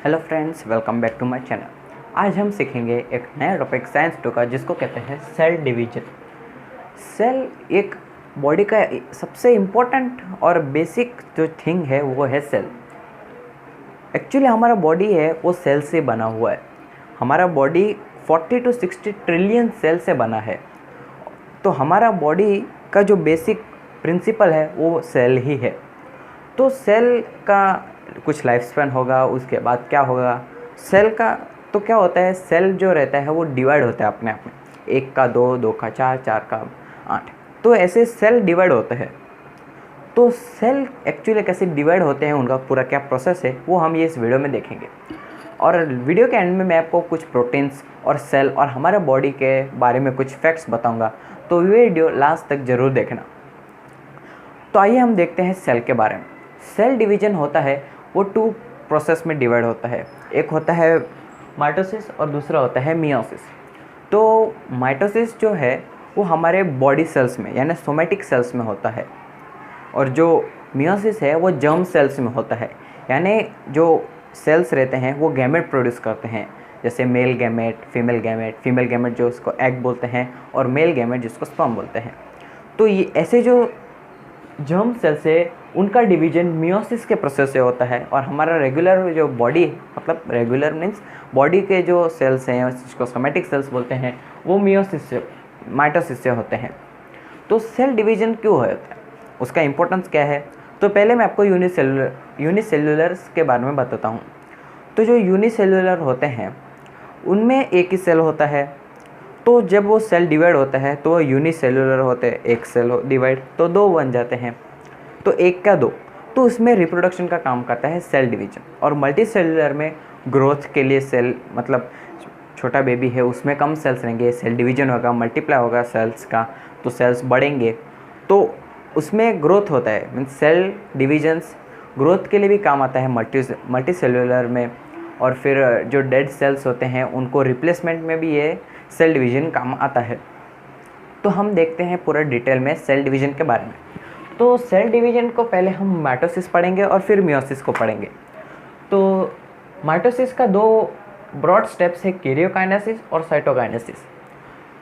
Hello friends, welcome back to my channel. आज हम सीखेंगे एक नया टॉपिक साइंस 2 का, जिसको कहते हैं सेल डिवीजन। सेल एक बॉडी का सबसे इम्पोर्टेंट और बेसिक जो थिंग है वो है सेल। एक्चुअली हमारा बॉडी है वो सेल से बना हुआ है। हमारा बॉडी 40 to 60 ट्रिलियन सेल से बना है। तो हमारा बॉडी का जो बेसिक प्रिंसिपल है वो सेल ही है। तो सेल का कुछ लाइफ स्पैन होगा, उसके बाद क्या होगा सेल का। तो क्या होता है, सेल जो रहता है वो डिवाइड होता है अपने आप में, 1 का 2, 2 का 4, 4 का 8। तो ऐसे सेल डिवाइड होते हैं। तो सेल एक्चुअली कैसे डिवाइड होते हैं, उनका पूरा क्या प्रोसेस है वो हम ये इस वीडियो में देखेंगे। और वीडियो के एंड में मैं आपको कुछ प्रोटीन्स और सेल और हमारे बॉडी के बारे में कुछ फैक्ट्स बताऊंगा। तो वीडियो लास्ट तक ज़रूर देखना। तो आइए हम देखते हैं सेल के बारे में। सेल डिवीजन होता है वो 2 प्रोसेस में डिवाइड होता है। एक होता है माइटोसिस और दूसरा होता है मियोसिस। तो माइटोसिस जो है वो हमारे बॉडी सेल्स में यानी सोमेटिक सेल्स में होता है, और जो मियोसिस है वो जर्म सेल्स में होता है। यानी जो सेल्स रहते हैं वो गैमेट प्रोड्यूस करते हैं, जैसे मेल गैमेट, फीमेल गैमेट जो उसको एग बोलते हैं, और मेल गैमेट जिसको स्पर्म बोलते हैं। तो ये ऐसे जो जर्म सेल्स है उनका डिवीजन मियोसिस के प्रोसेस से होता है। और हमारा रेगुलर जो बॉडी, मतलब रेगुलर मीन्स बॉडी के जो सेल्स हैं जिसको सोमेटिक सेल्स बोलते हैं, वो माइटोसिस से होते हैं। तो सेल डिवीजन क्यों होता है, उसका इंपॉर्टेंस क्या है। तो पहले मैं आपको यूनिसेल्युलर्स के बारे में बताता हूँ। तो जो यूनिसेल्युलर होते हैं उनमें एक ही सेल होता है। तो जब वो सेल डिवाइड होता है तो वो यूनिसेल्युलर होते हैं, एक सेल डिवाइड तो 2 बन जाते हैं। तो 1 का 2, तो उसमें रिप्रोडक्शन का काम करता है सेल डिवीजन। और मल्टी सेल्युलर में ग्रोथ के लिए सेल, मतलब छोटा बेबी है उसमें कम सेल्स रहेंगे, सेल डिवीजन होगा, मल्टीप्लाई होगा सेल्स का, तो सेल्स बढ़ेंगे, तो उसमें ग्रोथ होता है। मीन्स सेल डिवीजन्स ग्रोथ के लिए भी काम आता है मल्टी सेल्युलर में। और फिर जो डेड सेल्स होते हैं उनको रिप्लेसमेंट में भी ये सेल डिवीजन काम आता है। तो हम देखते हैं पूरा डिटेल में सेल डिवीजन के बारे में। तो सेल डिवीजन को पहले हम माइटोसिस पढ़ेंगे और फिर मियोसिस को पढ़ेंगे। तो माइटोसिस का 2 ब्रॉड स्टेप्स है, कैरियोकाइनेसिस और साइटोकाइनेसिस।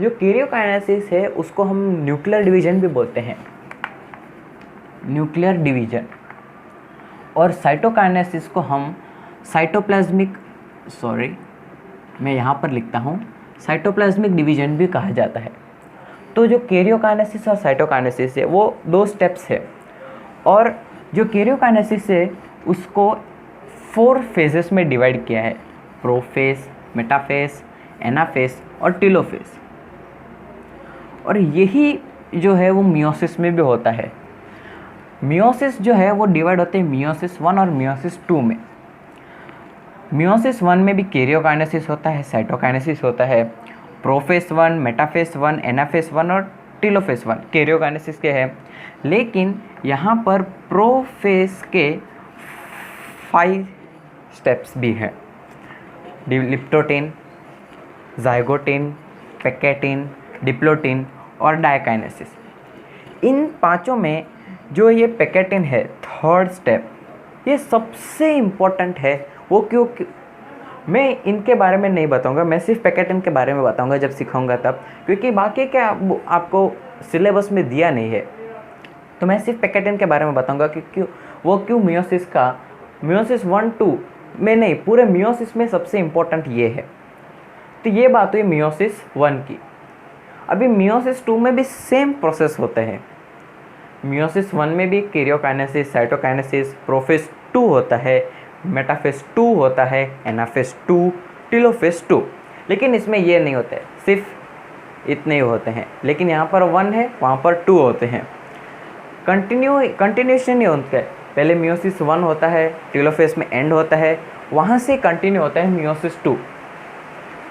जो कैरियोकाइनेसिस है उसको हम न्यूक्लियर डिवीजन भी बोलते हैं, न्यूक्लियर डिवीजन। और साइटोकाइनेसिस को हम मैं यहाँ पर लिखता हूँ साइटोप्लाज्मिक डिवीजन भी कहा जाता है। तो जो कैरियोकाइनेसिस और साइटोकाइनेसिस है वो 2 स्टेप्स है। और जो कैरियोकाइनेसिस है उसको 4 फेजेस में डिवाइड किया है, प्रोफेज, मेटाफेज, एनाफेज और टेलोफेज। और यही जो है वो मियोसिस में भी होता है। मियोसिस जो है वो डिवाइड होते हैं मियोसिस 1 और मियोसिस 2 में। मियोसिस 1 में भी कैरियोकाइनेसिस होता है, साइटोकाइनेसिस होता है, प्रोफेज 1, मेटाफेज 1, एनाफेज 1 और टेलोफेज 1 कैरियोकाइनेसिस के हैं। लेकिन यहाँ पर प्रोफेज के 5 स्टेप्स भी हैं, लिप्टोटिन, जाइगोटिन, पेकेटिन, डिप्लोटिन और डायकाइनेसिस। इन 5 में जो ये पेकेटिन है, 3rd स्टेप, ये सबसे इम्पोर्टेंट है। वो क्यों, मैं इनके बारे में नहीं बताऊंगा, मैं सिर्फ पेकेटिन के बारे में बताऊंगा जब सिखाऊंगा तब, क्योंकि बाकी क्या आपको सिलेबस में दिया नहीं है। तो मैं सिर्फ पेकेटिन के बारे में बताऊंगा कि क्यों मियोसिस 1, 2 में नहीं, पूरे मियोसिस में सबसे इम्पोर्टेंट ये है। तो ये बात हुई मियोसिस 1 की। अभी मियोसिस 2 में भी सेम प्रोसेस होते हैं। मियोसिस 1 में भी कैरियोकाइनेसिस, साइटोकाइनेसिस, प्रोफेज 2 होता है, मेटाफेज 2 होता है, एनाफेज 2, टेलोफेज 2। लेकिन इसमें ये नहीं होता है, सिर्फ इतने ही होते हैं। लेकिन यहाँ पर 1 है, वहाँ पर 2 होते हैं। कंटिन्यूशन नहीं होता है। पहले मियोसिस 1 होता है, टेलोफेज में एंड होता है, वहाँ से कंटिन्यू होता है मियोसिस 2।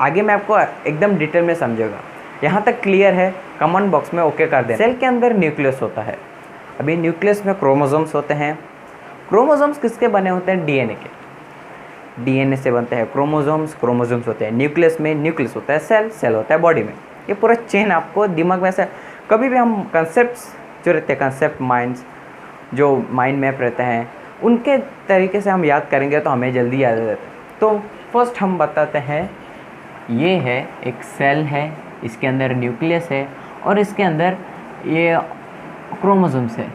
आगे मैं आपको एकदम डिटेल में समझेगा। यहाँ तक क्लियर है? कमेंट बॉक्स में ओके कर दें। सेल के अंदर न्यूक्लियस होता है। अभी न्यूक्लियस में क्रोमोसोम्स होते हैं। क्रोमोसोम्स किसके बने होते हैं? डीएनए के। डीएनए से बनते हैं क्रोमोसोम्स होते हैं न्यूक्लियस में, न्यूक्लियस होता है सेल होता है बॉडी में। ये पूरा चेन आपको दिमाग में से कभी भी हम कंसेप्ट्स जो रहते हैं, कंसेप्ट माइंड्स जो माइंड मैप रहते हैं, उनके तरीके से हम याद करेंगे तो हमें जल्दी याद आ जाता है। तो फर्स्ट हम बताते हैं, ये है एक सेल है, इसके अंदर न्यूक्लियस है और इसके अंदर ये क्रोमोसोम्स है।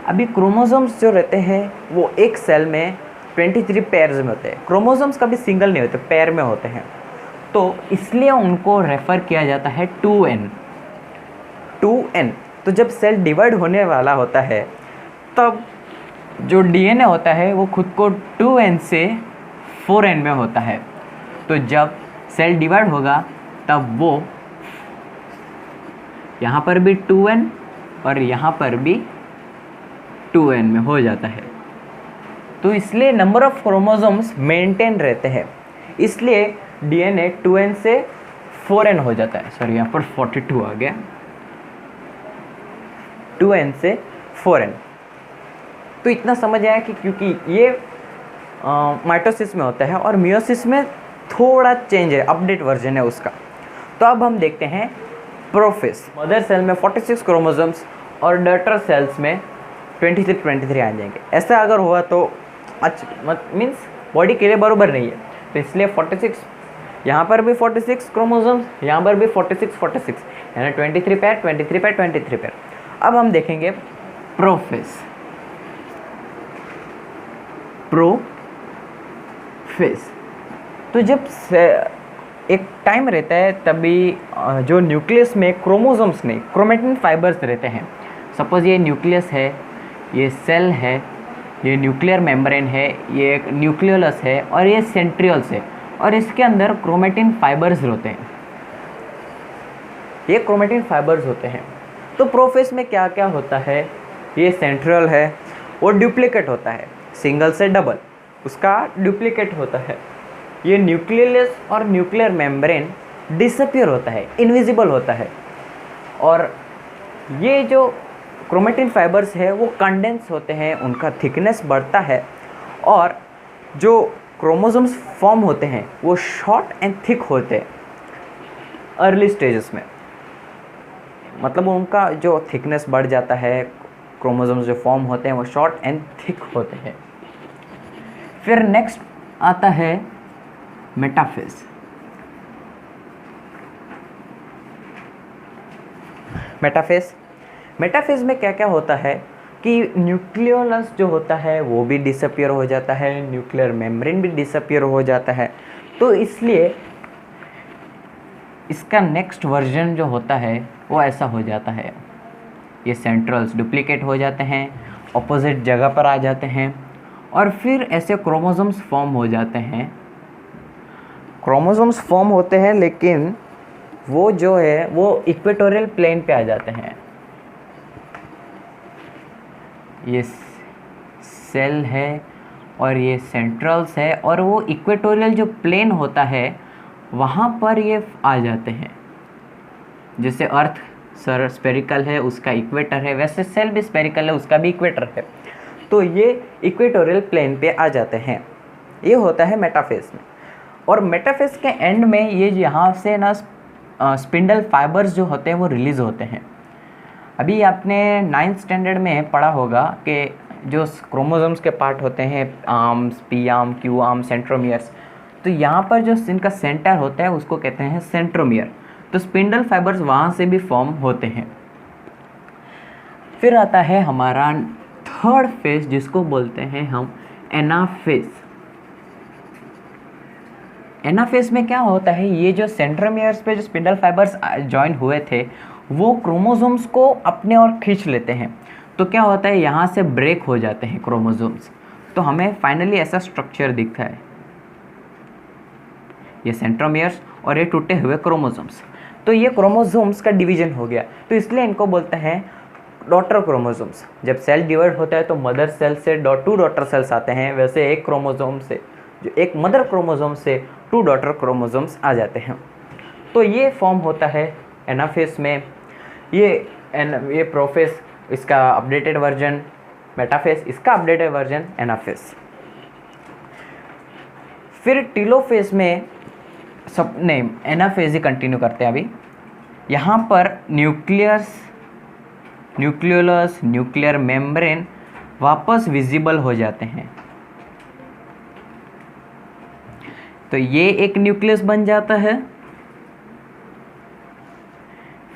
अभी क्रोमोसोम्स जो रहते हैं वो एक सेल में 23 पेयर्स में होते हैं। क्रोमोसोम्स कभी सिंगल नहीं होते, पेयर में होते हैं, तो इसलिए उनको रेफ़र किया जाता है 2n। तो जब सेल डिवाइड होने वाला होता है तब जो डीएनए होता है वो खुद को 2n से 4n में होता है। तो जब सेल डिवाइड होगा तब वो यहाँ पर भी 2n और यहाँ पर भी 2n में हो जाता है। तो इसलिए नंबर ऑफ क्रोमोसोम्स मेंटेन रहते हैं, इसलिए डीएनए 2n से 4n हो जाता है। सॉरी, यहाँ पर 42 आ गया, 2n से 4n। तो इतना समझ आया कि क्योंकि ये माइटोसिस में होता है और मियोसिस में थोड़ा चेंज है, अपडेट वर्जन है उसका। तो अब हम देखते हैं प्रोफेस। मदर सेल में 46 क्रोमोसोम्स और डॉटर सेल्स में 23 आ जाएंगे। ऐसा अगर हुआ तो मीन्स बॉडी के लिए बराबर नहीं है, तो इसलिए 46, यहाँ पर भी 46 क्रोमोसोम्स, यहाँ पर भी 46 यानी 23 पेयर। अब हम देखेंगे प्रोफेस। तो जब एक टाइम रहता है तभी जो न्यूक्लियस में क्रोमोसोम्स नहीं, क्रोमेटिन फाइबर्स रहते हैं। सपोज ये न्यूक्लियस है, ये सेल है, ये न्यूक्लियर मेम्ब्रेन है, ये एक न्यूक्लियोलस है और ये सेंट्रियोल्स है, और इसके अंदर क्रोमेटिन फाइबर्स होते हैं। ये क्रोमेटिन फाइबर्स होते हैं। तो प्रोफेस में क्या क्या होता है, ये सेंट्रियोल है, वो डुप्लीकेट होता है, सिंगल से डबल उसका डुप्लीकेट होता है। ये न्यूक्लियस और न्यूक्लियर मेम्ब्रेन डिसअपियर होता है, इनविजिबल होता है। और ये जो क्रोमेटिन फाइबर्स है वो कंडेंस होते हैं, उनका थिकनेस बढ़ता है और जो क्रोमोसोम्स फॉर्म होते हैं वो शॉर्ट एंड थिक होते हैं अर्ली स्टेजेस में। मतलब उनका जो थिकनेस बढ़ जाता है, क्रोमोसोम्स जो फॉर्म होते हैं वो शॉर्ट एंड थिक होते हैं। फिर नेक्स्ट आता है मेटाफेज। मेटाफेज में क्या क्या होता है कि न्यूक्लियोलस जो होता है वो भी डिसअपियर हो जाता है, न्यूक्लियर मेम्ब्रेन भी डिसअपियर हो जाता है। तो इसलिए इसका नेक्स्ट वर्जन जो होता है वो ऐसा हो जाता है, ये सेंट्रल्स डुप्लीकेट हो जाते हैं, ऑपोजिट जगह पर आ जाते हैं और फिर ऐसे क्रोमोसोम्स फॉर्म हो जाते हैं। क्रोमोसोम्स फॉर्म होते हैं लेकिन वो जो है वो इक्वेटोरियल प्लेन पे आ जाते हैं। ये सेल है और ये सेंट्रल्स है और वो इक्वेटोरियल जो प्लेन होता है वहाँ पर ये आ जाते हैं। जैसे अर्थ सर स्पेरिकल है, उसका इक्वेटर है, वैसे सेल भी स्पेरिकल है, उसका भी इक्वेटर है। तो ये इक्वेटोरियल प्लेन पे आ जाते हैं। ये होता है मेटाफेज में। और मेटाफेज के एंड में ये यहाँ से ना स्पिंडल फाइबर्स जो होते हैं वो रिलीज़ होते हैं। अभी आपने 9th स्टैंडर्ड में पढ़ा होगा कि जो क्रोमोसोम्स के पार्ट होते हैं, arms, P arm, Q arm, centromeres, तो यहाँ पर जो इनका सेंटर होता है उसको कहते हैं सेंट्रोमियर। तो स्पिंडल फाइबर्स वहाँ से भी फॉर्म होते हैं। फिर आता है हमारा थर्ड फेज जिसको बोलते हैं हम एनाफेज। एनाफेज में क्या होता है, ये जो सेंट्रोमियर्स पे जो स्पिंडल फाइबर्स जॉइन हुए थे वो क्रोमोसोम्स को अपने ओर खींच लेते हैं। तो क्या होता है, यहाँ से ब्रेक हो जाते हैं क्रोमोसोम्स, तो हमें फाइनली ऐसा स्ट्रक्चर दिखता है, ये सेंट्रोमियर्स और ये टूटे हुए क्रोमोसोम्स। तो ये क्रोमोसोम्स का डिवीजन हो गया, तो इसलिए इनको बोलते हैं डॉटर क्रोमोसोम्स। जब सेल डिवाइड होता है तो मदर सेल से 2 डॉटर सेल्स आते हैं, वैसे एक क्रोमोसोम से, जो एक मदर क्रोमोसोम से 2 डॉटर क्रोमोसोम्स आ जाते हैं। तो ये फॉर्म होता है एनाफेज में। ये प्रोफेज इसका अपडेटेड वर्जन, मेटाफेज इसका अपडेटेड वर्जन एनाफेज। फिर टीलोफेज में सब नेम एनाफेज ही कंटिन्यू करते हैं। अभी यहाँ पर न्यूक्लियोलस, न्यूक्लियर मेम्ब्रेन वापस विजिबल हो जाते हैं। तो ये एक न्यूक्लियस बन जाता है,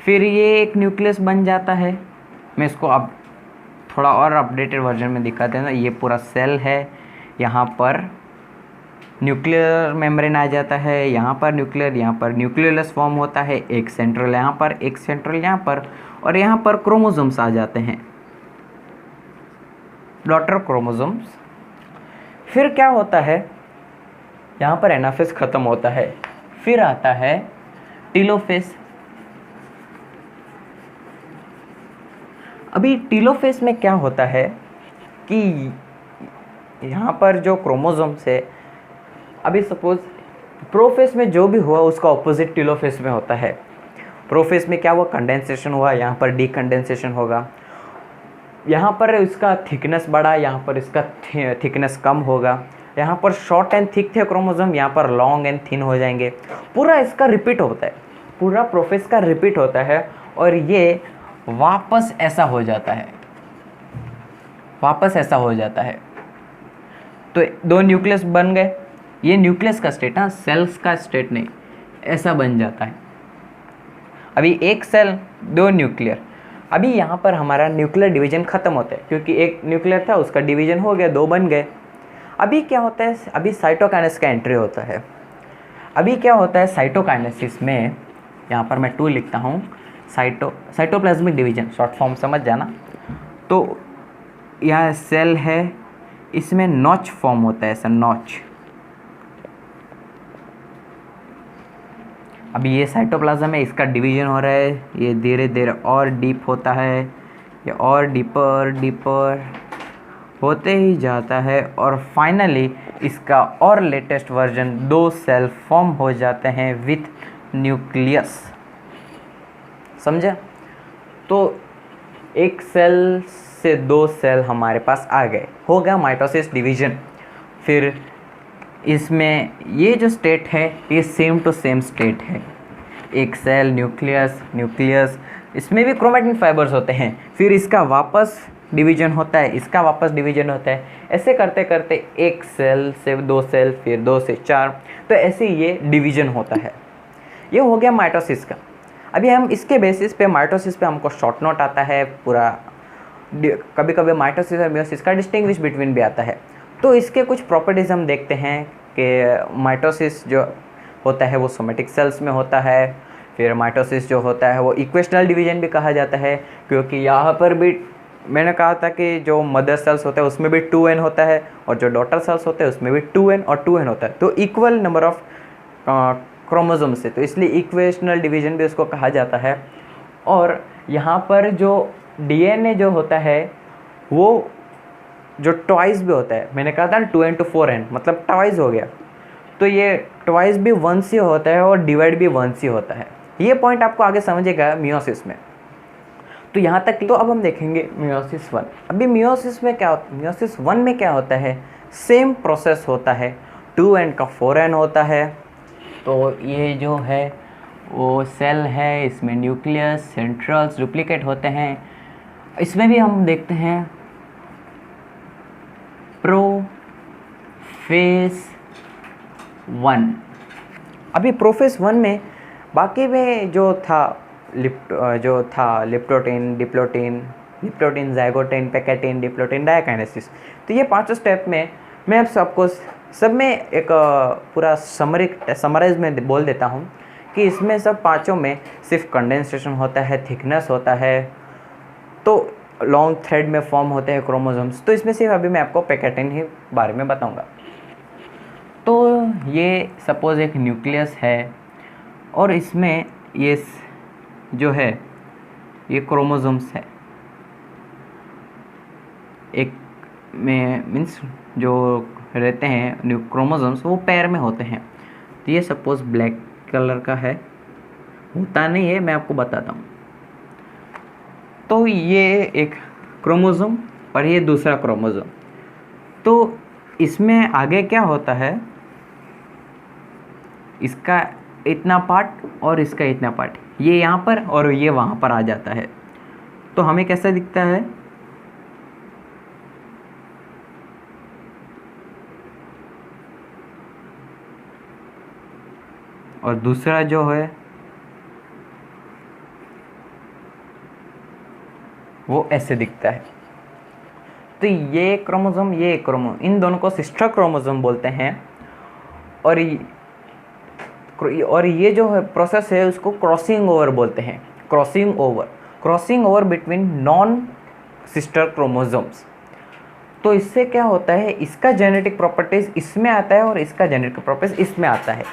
फिर ये एक न्यूक्लियस बन जाता है। मैं इसको अब थोड़ा और अपडेटेड वर्जन में दिखा देना। ये पूरा सेल है, यहाँ पर न्यूक्लियर मेम्ब्रेन आ जाता है, यहाँ पर न्यूक्लियस फॉर्म होता है, एक सेंट्रल यहाँ पर, एक सेंट्रल यहाँ पर, और यहाँ पर क्रोमोसोम्स आ जाते हैं, डॉटर क्रोमोसोम्स। फिर क्या होता है, यहाँ पर एनाफेज खत्म होता है, फिर आता है टीलोफेज। अभी टीलोफेज में क्या होता है कि यहाँ पर जो क्रोमोसोम्स है, अभी सपोज प्रोफेज में जो भी हुआ उसका ऑपोजिट टीलोफेज में होता है। प्रोफेज में क्या हुआ, कंडेंसेशन हुआ, यहाँ पर डीकंडेंसेशन होगा, यहाँ पर इसका थिकनेस बढ़ा, यहाँ पर इसका थिकनेस कम होगा, यहाँ पर शॉर्ट एंड थिक थे क्रोमोसोम, यहाँ पर लॉन्ग एंड थिन हो जाएंगे। पूरा इसका रिपीट होता है, पूरा प्रोफेज का रिपीट होता है, और ये वापस ऐसा हो जाता है, वापस ऐसा हो जाता है। तो दो न्यूक्लियस बन गए, ये न्यूक्लियस का स्टेट, हाँ, सेल्स का स्टेट नहीं, ऐसा बन जाता है। अभी एक सेल दो न्यूक्लियर, अभी यहाँ पर हमारा न्यूक्लियर डिवीजन ख़त्म होता है, क्योंकि एक न्यूक्लियर था उसका डिवीजन हो गया, दो बन गए। अभी क्या होता है, अभी साइटोकाइनेसिस का एंट्री होता है। अभी क्या होता है साइटोकाइनेसिस में, यहाँ पर मैं 2 लिखता हूँ, साइटोप्लाज्मिक डिवीजन, शॉर्ट फॉर्म समझ जाना। तो यह सेल है, इसमें नॉच फॉर्म होता है, ऐसा नॉच। अभी ये साइटोप्लाज्म है, इसका डिवीजन हो रहा है, ये धीरे धीरे और डीप होता है, ये और डीपर होते ही जाता है, और फाइनली इसका और लेटेस्ट वर्जन 2 सेल फॉर्म हो जाते हैं विथ न्यूक्लियस। समझे? तो एक सेल से 2 सेल हमारे पास आ गए, हो गया माइटोसिस डिवीजन। फिर इसमें ये जो स्टेट है ये सेम टू सेम स्टेट है, एक सेल न्यूक्लियस, इसमें भी क्रोमैटिन फाइबर्स होते हैं, फिर इसका वापस डिवीजन होता है, इसका वापस डिवीजन होता है, ऐसे करते करते एक सेल से 2 सेल, फिर 2 से 4, तो ऐसे ये डिवीजन होता है। ये हो गया माइटोसिस का। अभी हम इसके बेसिस पे माइटोसिस पे हमको शॉर्ट नोट आता है पूरा, कभी कभी माइटोसिस और मियोसिस का डिस्टिंग्विश बिटवीन भी आता है। तो इसके कुछ प्रॉपर्टीज़ हम देखते हैं कि माइटोसिस जो होता है वो सोमेटिक सेल्स में होता है, फिर माइटोसिस जो होता है वो इक्वेशनल डिवीजन भी कहा जाता है, क्योंकि यहाँ पर भी मैंने कहा था कि जो मदर सेल्स होता है उसमें भी 2n होता है, और जो डॉटर सेल्स होते हैं उसमें भी 2n और 2n होता है, तो इक्वल नंबर ऑफ क्रोमोसोम से, तो इसलिए इक्वेशनल डिवीजन भी उसको कहा जाता है। और यहाँ पर जो DNA जो होता है वो जो ट्वाइस भी होता है, मैंने कहा था 2n to 4n, मतलब ट्वाइस हो गया, तो ये ट्वाइस भी 1 से होता है और डिवाइड भी 1 से होता है। ये पॉइंट आपको आगे समझेगा मियोसिस में। तो यहाँ तक, तो अब हम देखेंगे मियोसिस 1। अभी मियोसिस में क्या होता है, मियोसिस 1 में क्या होता है, सेम प्रोसेस होता है, 2n का 4n होता है। तो ये जो है वो सेल है, इसमें न्यूक्लियस, सेंट्रल्स डुप्लीकेट होते हैं। इसमें भी हम देखते हैं प्रोफेज 1। अभी प्रोफेज 1 में बाकी में जो था लिप्टोटिन, डिप्लोटिन, ज़ाइगोटिन, पैकेटिन, डिप्लोटिन, डायकाइनेसिस, तो ये 5 स्टेप में मैं अब सबको सब में एक पूरा समराइज में बोल देता हूँ कि इसमें सब 5 में सिर्फ कंडेंसेशन होता है, थिकनेस होता है, तो लॉन्ग थ्रेड में फॉर्म होते हैं क्रोमोसोम्स। तो इसमें सिर्फ अभी मैं आपको पैकेटिन ही बारे में बताऊंगा। तो ये सपोज एक न्यूक्लियस है, और इसमें ये जो है ये क्रोमोसोम्स है, एक में मीन्स जो रहते हैं क्रोमोसोम्स वो पैर में होते हैं। तो ये सपोज ब्लैक कलर का है, होता नहीं है, मैं आपको बताता हूँ। तो ये एक क्रोमोसोम और ये दूसरा क्रोमोसोम, तो इसमें आगे क्या होता है, इसका इतना पार्ट और इसका इतना पार्ट, ये यहाँ पर और ये वहाँ पर आ जाता है। तो हमें कैसा दिखता है, और दूसरा जो है वो ऐसे दिखता है। तो ये क्रोमोसोम, ये क्रोमो, इन दोनों को सिस्टर क्रोमोसोम बोलते हैं। और ये जो है प्रोसेस है उसको क्रॉसिंग ओवर बोलते हैं। Crossing over between non sister chromosomes. तो इससे क्या होता है, इसका जेनेटिक प्रॉपर्टीज इसमें आता है और इसका जेनेटिक प्रॉपर्टीज इसमें आता है।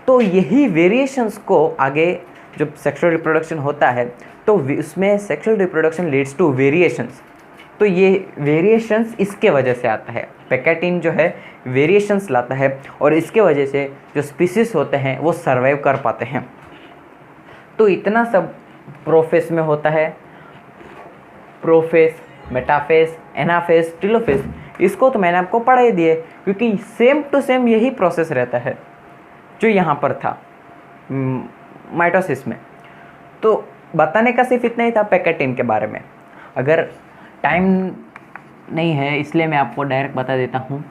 तो यही वेरिएशंस को आगे जब सेक्सुअल रिप्रोडक्शन होता है तो उसमें sexual reproduction leads to variations. तो ये वेरिएशंस इसके वजह से आता है। पैकेटिन जो है वेरिएशंस लाता है और इसके वजह से जो स्पीसीज होते हैं वो सर्वाइव कर पाते हैं। तो इतना सब प्रोफेस में होता है। प्रोफेस, मेटाफेस, एनाफेस, टेलोफेस, इसको तो मैंने आपको पढ़ा ही दिए, क्योंकि सेम टू सेम यही प्रोसेस रहता है जो यहाँ पर था माइटोसिस में। तो बताने का सिर्फ इतना ही था पैकेटिन के बारे में। अगर टाइम नहीं है इसलिए मैं आपको डायरेक्ट बता देता हूँ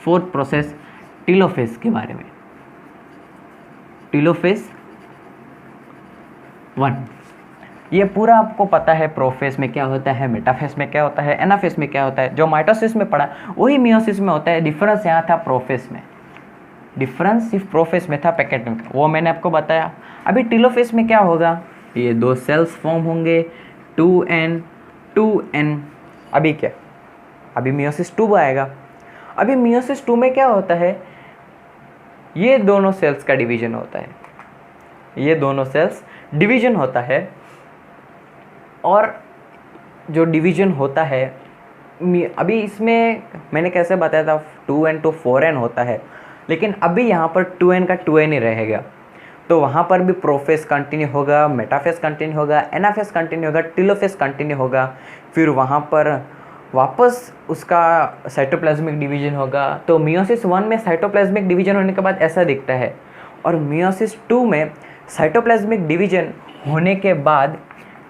फोर्थ प्रोसेस टेलोफेस के बारे में। टेलोफेस 1, ये पूरा आपको पता है प्रोफेस में क्या होता है, मेटाफेस में क्या होता है, एनाफेस में क्या होता है। जो माइटोसिस में पढ़ा वही मियोसिस में होता है। डिफरेंस यहाँ था प्रोफेस में, डिफरेंस सिर्फ प्रोफेस में था पैकेटिन का, वो मैंने आपको बताया। अभी टेलोफेस में क्या होगा, ये 2 सेल्स फॉर्म होंगे 2n। अभी क्या, अभी मियोसिस 2 आएगा। अभी मियोसिस 2 में क्या होता है, ये दोनों सेल्स का डिवीजन होता है, ये दोनों सेल्स डिवीजन होता है। और जो डिवीजन होता है अभी इसमें मैंने कैसे बताया था 2n to 4n होता है, लेकिन अभी यहाँ पर 2n का 2n ही रहेगा। तो वहाँ पर भी प्रोफेस कंटिन्यू होगा, मेटाफेस कंटिन्यू होगा, एनाफेस कंटिन्यू होगा, टेलोफेस कंटिन्यू होगा। फिर वहाँ पर वापस उसका साइटोप्लाज्मिक डिवीजन होगा। तो मियोसिस 1 में साइटोप्लाज्मिक डिवीजन होने के बाद ऐसा दिखता है, और मियोसिस 2 में साइटोप्लाज्मिक डिवीजन होने के बाद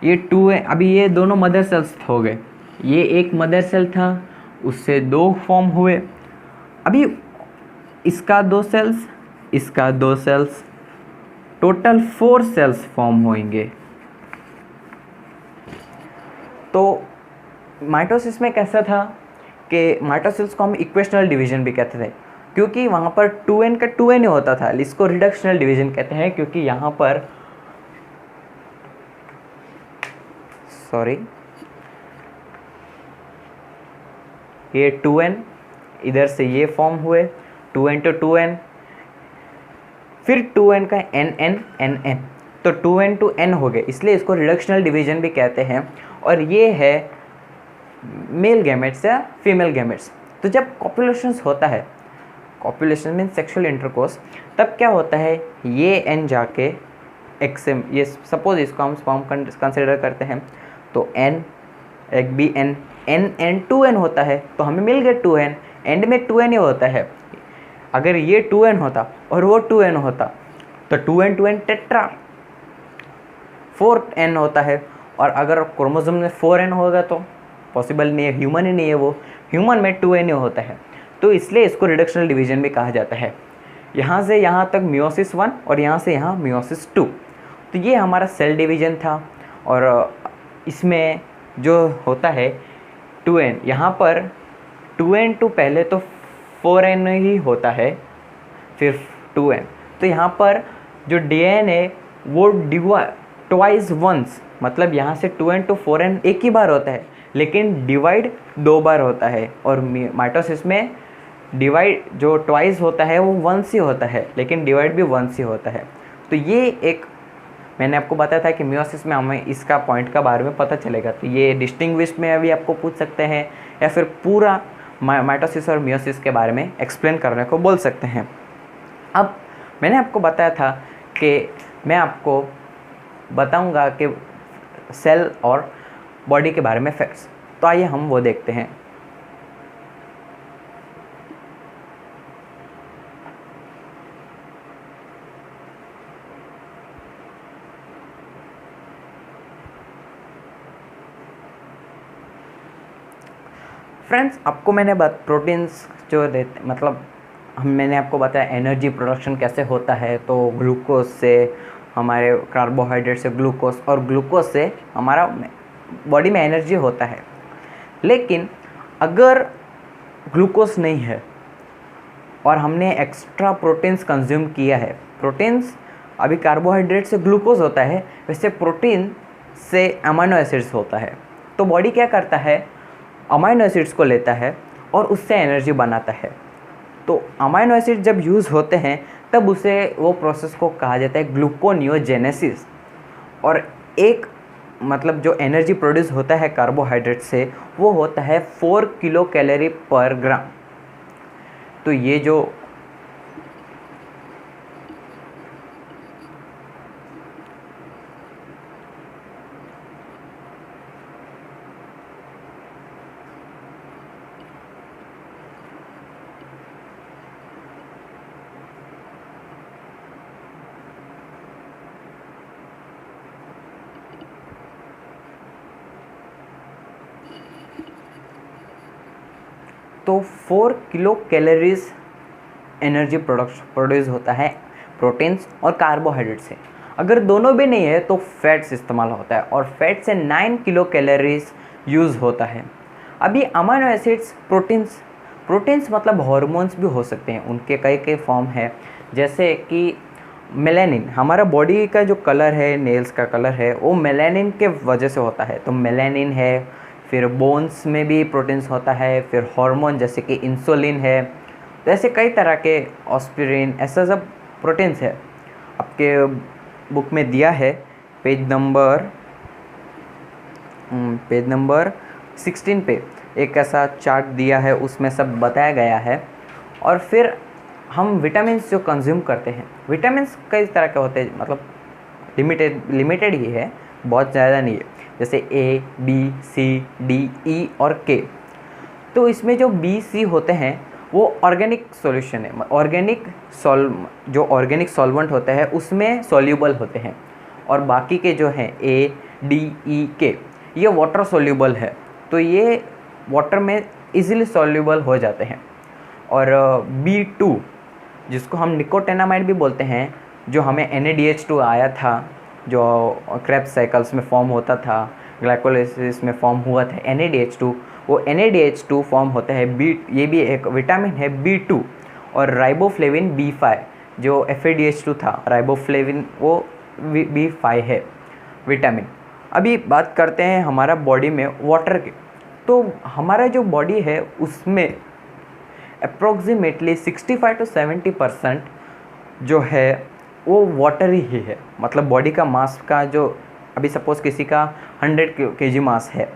ये 2 है। अभी ये दोनों मदर सेल्स हो गए, ये एक मदर सेल था, उससे 2 फॉर्म हुए। अभी इसका 2 सेल्स, इसका 2 सेल्स, टोटल 4 सेल्स फॉर्म होंगे। तो माइटोसिस में कैसा था कि माइटोसिस को हम इक्वेशनल डिवीजन भी कहते थे, क्योंकि वहाँ पर 2n का 2n ही होता था। इसको रिडक्शनल डिवीजन कहते हैं, क्योंकि यहाँ पर ये 2n, इधर से ये फॉर्म हुए 2n to 2n, फिर 2n का nn, तो 2n to n हो गए, इसलिए इसको रिडक्शनल डिवीजन भी कहते हैं। और ये है मेल गैमेट्स या फीमेल गैमेट्स। तो जब कॉपुलेशंस होता है, कॉपुलेशन मीन सेक्सुअल इंटरकोर्स, तब क्या होता है, ये n जाके एक्सम, ये सपोज इसको हम स्पर्म कंसिडर करते हैं, तो n एक भी n 2n होता है, तो हमें मिल गया 2n, एंड में 2n ही होता है। अगर ये 2n होता और वो 2n होता तो 2n 2n टेट्रा 4n होता है। और अगर क्रोमोसोम में 4n होगा तो पॉसिबल नहीं है, ह्यूमन ही नहीं है वो, ह्यूमन में 2n ही होता है। तो इसलिए इसको रिडक्शनल डिवीजन भी कहा जाता है। यहाँ से यहाँ तक मियोसिस 1 और यहाँ से यहाँ मियोसिस 2। तो ये हमारा सेल डिवीजन था। और इसमें जो होता है 2n, यहाँ पर 2n to पहले तो 4n ही होता है, फिर 2n। तो यहाँ पर जो DNA है वो ट्वाइस वंस, मतलब यहाँ से 2n to 4n एक ही बार होता है, लेकिन डिवाइड 2 बार होता है। और माइटोसिस में डिवाइड जो ट्वाइस होता है वो वंस ही होता है, लेकिन डिवाइड भी वंस ही होता है। तो ये एक मैंने आपको बताया था कि मियोसिस में हमें इसका पॉइंट का बारे में पता चलेगा। तो ये डिस्टिंग्विश में अभी आपको पूछ सकते हैं, या फिर पूरा माइटोसिस और मियोसिस के बारे में एक्सप्लेन करने को बोल सकते हैं। अब मैंने आपको बताया था कि मैं आपको बताऊंगा कि सेल और बॉडी के बारे में फैक्ट्स। तो आइए हम वो देखते हैं। फ्रेंड्स, आपको मैंने बात प्रोटीन्स जो देते, मतलब मैंने आपको बताया एनर्जी प्रोडक्शन कैसे होता है, तो ग्लूकोज से हमारे कार्बोहाइड्रेट से ग्लूकोज और ग्लूकोज से हमारा बॉडी में एनर्जी होता है। लेकिन अगर ग्लूकोज नहीं है और हमने एक्स्ट्रा प्रोटीन्स कंज्यूम किया है, प्रोटीन्स अभी कार्बोहाइड्रेट से ग्लूकोज होता है, वैसे प्रोटीन से अमाइनो एसिड्स होता है। तो बॉडी क्या करता है, अमाइनो एसिड्स को लेता है और उससे एनर्जी बनाता है। तो अमाइनो एसिड जब यूज़ होते हैं तब उसे वो प्रोसेस को कहा जाता है ग्लूकोनियोजेनेसिस। और एक मतलब जो एनर्जी प्रोड्यूस होता है कार्बोहाइड्रेट से वो होता है 4 किलो कैलोरी पर ग्राम। तो ये जो तो 4 किलो कैलोरीज एनर्जी प्रोड्यूस होता है प्रोटीन्स और कार्बोहाइड्रेट से। अगर दोनों भी नहीं है तो फैट्स इस्तेमाल होता है और फैट से 9 किलो कैलोरीज यूज़ होता है। अभी अमाइनो एसिड्स प्रोटीन्स मतलब हार्मोन्स भी हो सकते हैं, उनके कई कई फॉर्म है। जैसे कि मेलानिन, हमारा बॉडी का जो कलर है, नेल्स का कलर है, वो मेलानिन के वजह से होता है। तो मेलानिन है, फिर बोन्स में भी प्रोटीन्स होता है, फिर हार्मोन जैसे कि इंसुलिन है। तो ऐसे कई तरह के एस्पिरिन, ऐसा सब प्रोटीन्स है। आपके बुक में दिया है पेज नंबर 16 पे एक ऐसा चार्ट दिया है, उसमें सब बताया गया है। और फिर हम विटामिन्स जो कंज्यूम करते हैं, विटामिन्स कई तरह के होते हैं, मतलब लिमिटेड ही है, बहुत ज़्यादा नहीं है। जैसे ए, बी, सी, डी, ई और के। तो इसमें जो बी, सी होते हैं वो ऑर्गेनिक सॉल्यूशन है, जो ऑर्गेनिक सॉल्वेंट होता है उसमें सॉल्यूबल होते हैं। और बाकी के जो हैं ए, डी, ई, के, ये वाटर सॉल्यूबल है, तो ये वाटर में इजीली सॉल्यूबल हो जाते हैं। और B2 जिसको हम निकोटिनामाइड भी बोलते हैं, जो हमें NADH2 आया था, जो क्रेब्स साइकिल्स में फॉर्म होता था, ग्लाइकोलाइसिस में फॉर्म हुआ था NADH2, वो NADH2 फॉर्म होता है ये भी एक विटामिन है B2। और राइबोफ्लेविन B5, जो FADH2 था, राइबोफ्लेविन वो B5 है विटामिन। अभी बात करते हैं हमारा बॉडी में वाटर की। तो हमारा जो बॉडी है उसमें अप्रोक्सीमेटली 65 to 70% जो है वो वाटर ही है। मतलब बॉडी का मास का जो, अभी सपोज़ किसी का 100 kg मास है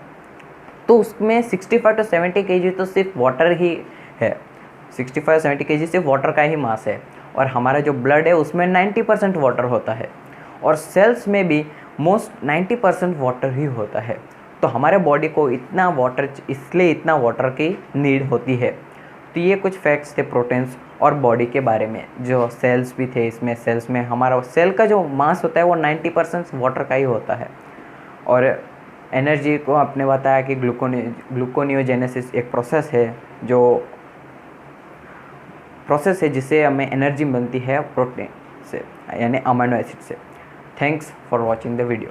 तो उसमें 65 to 70 kg तो सिर्फ वाटर ही है, 65-70 kg सिर्फ वाटर का ही मास है। और हमारा जो ब्लड है उसमें 90% वाटर होता है, और सेल्स में भी मोस्ट 90% वाटर ही होता है। तो हमारे बॉडी को इतना वाटर की नीड होती है। तो ये कुछ फैक्ट्स थे प्रोटीन्स और बॉडी के बारे में। जो सेल्स भी थे, इसमें सेल्स में हमारा सेल का जो मास होता है वो 90% वाटर का ही होता है। और एनर्जी को आपने बताया कि ग्लूकोनियोजेनेसिस एक प्रोसेस है जिससे हमें एनर्जी मिलती है प्रोटीन से, यानी अमीनो एसिड से। Thanks for watching the video.